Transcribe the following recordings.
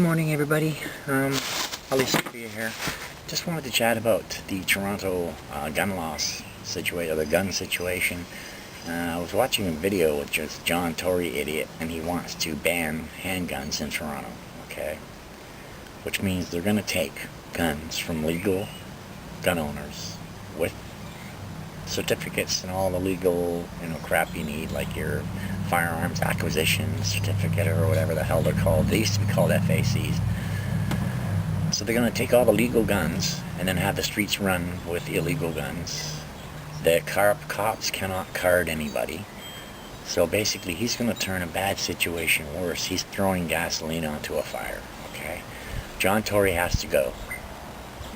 morning, everybody. Alicia for you here. Just wanted to chat about the Toronto gun loss situation, or the gun situation. I was watching a video with just John Tory idiot, and he wants to ban handguns in Toronto. Okay, which means they're going to take guns from legal gun owners with certificates and all the legal, crap you need, like your firearms acquisition certificate or whatever the hell they're called. They used to be called FACs. So they're going to take all the legal guns and then have the streets run with illegal guns. The cops cannot card anybody. So basically he's going to turn a bad situation worse. He's throwing gasoline onto a fire. Okay, John Tory has to go,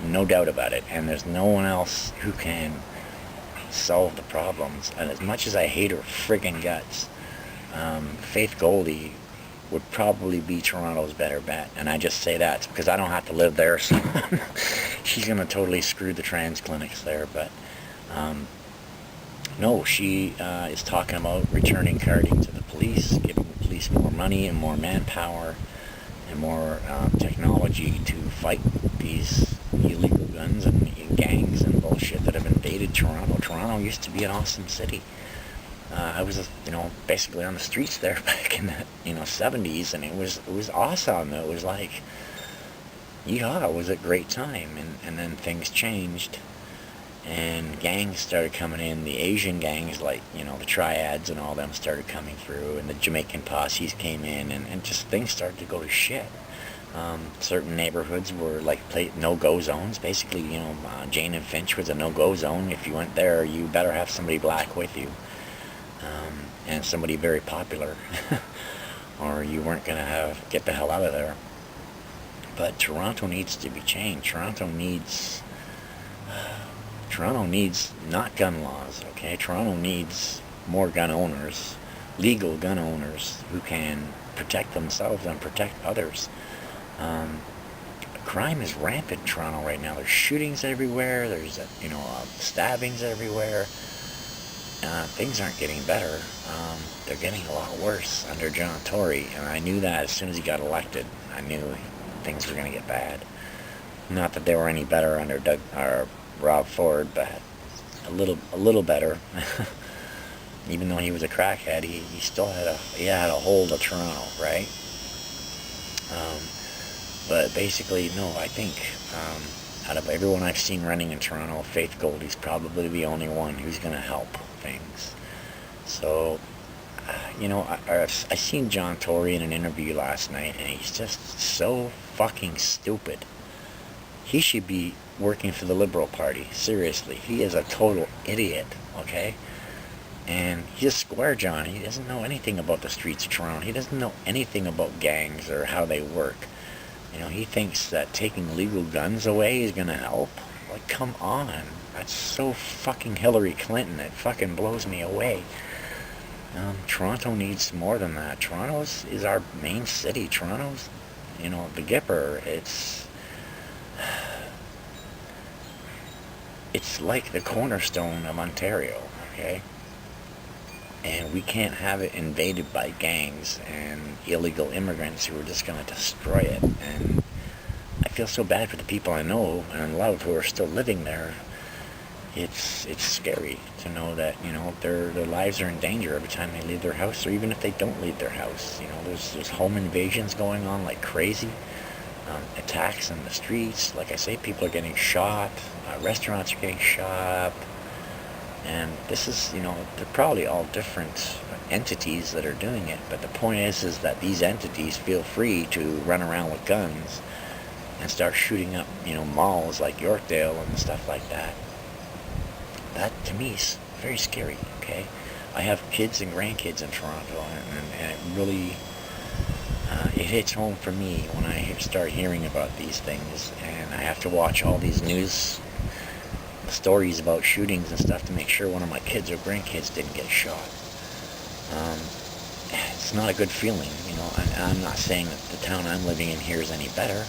no doubt about it, and there's no one else who can solve the problems. And as much as I hate her friggin' guts, Faith Goldie would probably be Toronto's better bet. And I just say that because I don't have to live there, so she's going to totally screw the trans clinics there. But no, she is talking about returning carding to the police, giving the police more money and more manpower and more technology to fight these illegal guns and gangs and bullshit that have invaded Toronto. Toronto used to be an awesome city. I was, basically on the streets there back in the, 70s, and it was awesome. It was like, yeehaw, it was a great time. And then things changed, and gangs started coming in. The Asian gangs, like, the triads and all them started coming through, and the Jamaican posses came in, and just things started to go to shit. Certain neighborhoods were like no-go zones. Basically, Jane and Finch was a no-go zone. If you went there, you better have somebody black with you. And somebody very popular, or you weren't going to get the hell out of there. But Toronto needs to be changed. Toronto needs not gun laws, okay? Toronto needs more gun owners, legal gun owners, who can protect themselves and protect others. Crime is rampant in Toronto right now. There's shootings everywhere. There's, stabbings everywhere. Things aren't getting better. They're getting a lot worse under John Tory, and I knew that as soon as he got elected. I knew things were going to get bad. Not that they were any better under Rob Ford, but a little better. Even though he was a crackhead, he still had a hold of Toronto, right? But basically, no, I think out of everyone I've seen running in Toronto, Faith Goldie's probably the only one who's going to help things. So, I seen John Tory in an interview last night, and he's just so fucking stupid. He should be working for the Liberal Party. Seriously, he is a total idiot, okay? And he's a square John. He doesn't know anything about the streets of Toronto. He doesn't know anything about gangs or how they work. He thinks that taking legal guns away is going to help. Like, come on. That's so fucking Hillary Clinton. It fucking blows me away. Toronto needs more than that. Toronto is our main city. Toronto's, the Gipper. It's like the cornerstone of Ontario, okay? And we can't have it invaded by gangs and illegal immigrants who are just going to destroy it. And I feel so bad for the people I know and love who are still living there. It's scary to know that, their lives are in danger every time they leave their house, or even if they don't leave their house. There's home invasions going on like crazy. Attacks in the streets. Like I say, people are getting shot. Restaurants are getting shot up. And this is, they're probably all different entities that are doing it. But the point is that these entities feel free to run around with guns and start shooting up, malls like Yorkdale and stuff like that. That, to me, is very scary, okay? I have kids and grandkids in Toronto, and it really, it hits home for me when I start hearing about these things, and I have to watch all these news stories about shootings and stuff to make sure one of my kids or grandkids didn't get shot. It's not a good feeling, I'm not saying that the town I'm living in here is any better,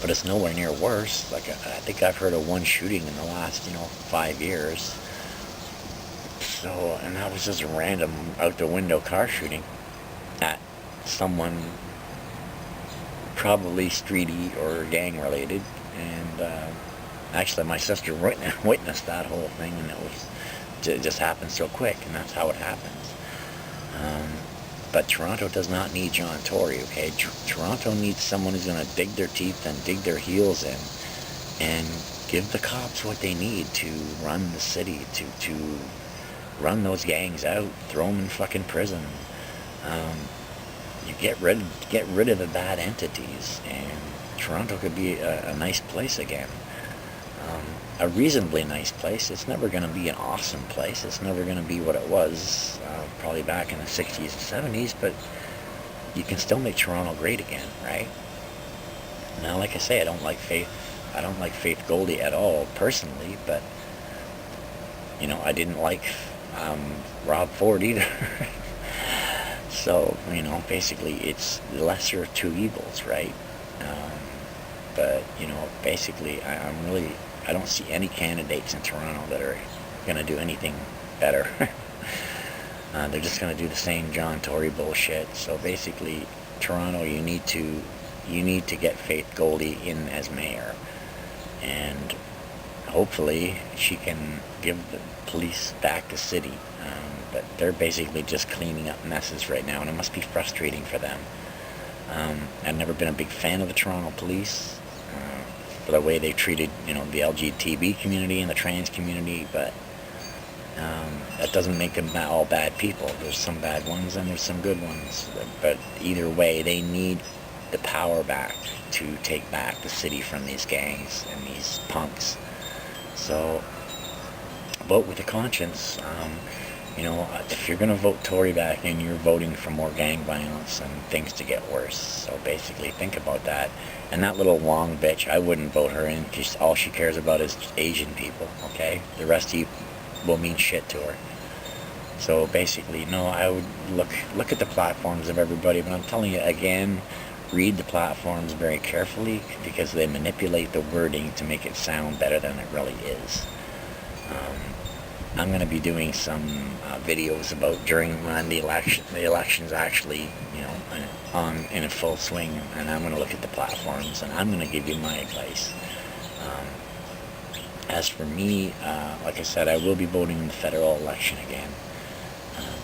but it's nowhere near worse. Like, I think I've heard of one shooting in the last, 5 years. So, and that was just a random out the window car shooting at someone probably streety or gang related, and actually my sister witnessed that whole thing, and it just happened so quick, and that's how it happens. But Toronto does not need John Tory, okay? Toronto needs someone who's going to dig their teeth and dig their heels in and give the cops what they need to run the city, to run those gangs out, throw them in fucking prison. You get rid of the bad entities, and Toronto could be a nice place again. A reasonably nice place. It's never going to be an awesome place. It's never going to be what it was probably back in the 60s and 70s, but you can still make Toronto great again, right? Now, like I say, I don't like Faith Goldie at all personally, but you know, I didn't like Rob Ford either. So, you know, basically it's the lesser of two evils, right? But, you know, basically I don't see any candidates in Toronto that are going to do anything better. They're just going to do the same John Tory bullshit. So basically, Toronto, you need to get Faith Goldie in as mayor, and hopefully she can give the police back the city. But they're basically just cleaning up messes right now, and it must be frustrating for them. I've never been a big fan of the Toronto police, for the way they treated, you know, the LGBT community and the trans community, but that doesn't make them all bad people. There's some bad ones and there's some good ones, but either way, they need the power back to take back the city from these gangs and these punks. So, vote with a conscience. You know, if you're going to vote Tory back in, you're voting for more gang violence and things to get worse. So basically, think about that. And that little Wong bitch, I wouldn't vote her in, because all she cares about is Asian people, okay? The rest of you will mean shit to her. So basically, no, I would look at the platforms of everybody, but I'm telling you again, read the platforms very carefully, because they manipulate the wording to make it sound better than it really is. I'm going to be doing some videos about during when the election's actually, you know, in a full swing, and I'm going to look at the platforms, and I'm going to give you my advice. As for me, like I said, I will be voting in the federal election again,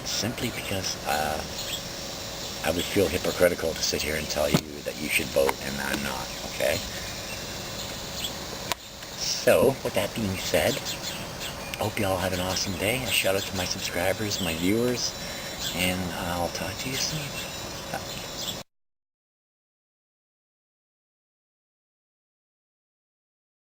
simply because I would feel hypocritical to sit here and tell you that you should vote and I'm not, okay? So, with that being said, I hope you all have an awesome day. A shout out to my subscribers, my viewers, and I'll talk to you soon. Bye.